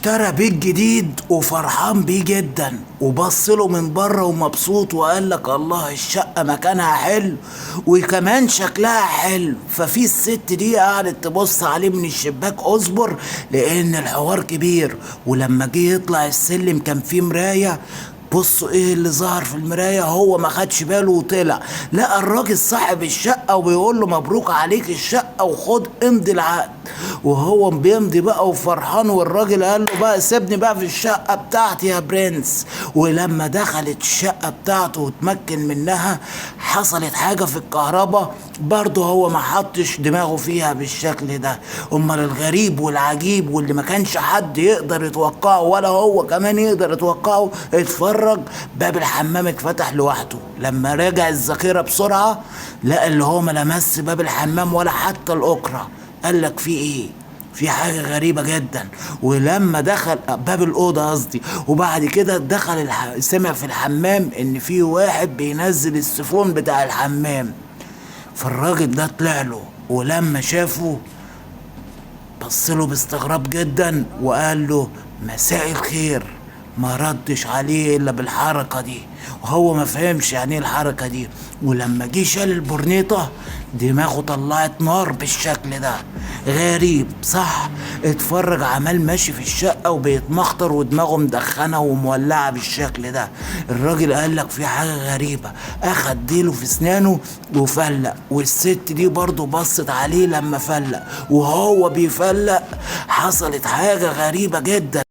اشترى بيت جديد وفرحان بيه جدا، وبص له من بره ومبسوط وقال لك الله الشقة مكانها حلو وكمان شكلها حلو. ففي الست دي قعدت تبص عليه من الشباك، اصبر لان الحوار كبير. ولما جه يطلع السلم كان في مراية. بصوا ايه اللي ظهر في المراية، هو ما خدش باله وطلع لقى الراجل صاحب الشقة وبيقول له مبروك عليك الشقة وخد امضي العقد. وهو بيمضي بقى وفرحان، والراجل قال له بقى سيبني بقى في الشقة بتاعتي يا برنس. ولما دخلت الشقة بتاعته وتمكن منها حصلت حاجة في الكهرباء، برضه هو ما حطش دماغه فيها بالشكل ده. امال الغريب والعجيب واللي ما كانش حد يقدر يتوقعه ولا هو كمان يقدر يتوقعه، اتفرج، باب الحمام اتفتح لوحده. لما راجع الذاكرة بسرعة لقى اللي هو ما لمس باب الحمام ولا حتى الأكرة. قال لك في ايه؟ في حاجة غريبة جدا. ولما دخل باب الأوضة قصدي، وبعد كده دخل سمع في الحمام إن في واحد بينزل السيفون بتاع الحمام. فالراجل ده طلع له، ولما شافه بصله باستغراب جدا وقال له مساء الخير. ما ردش عليه الا بالحركة دي، وهو ما فهمش يعني ايه الحركة دي. ولما جه شال البرنيطة دماغه طلعت نار بالشكل ده. غريب صح؟ اتفرج، عمال ماشي في الشقة وبيتمخطر ودماغه مدخنة ومولعة بالشكل ده. الراجل قال لك في حاجة غريبة، اخد ديله في اسنانه وفلق. والست دي برضه بصت عليه لما فلق، وهو بيفلق حصلت حاجة غريبة جدا.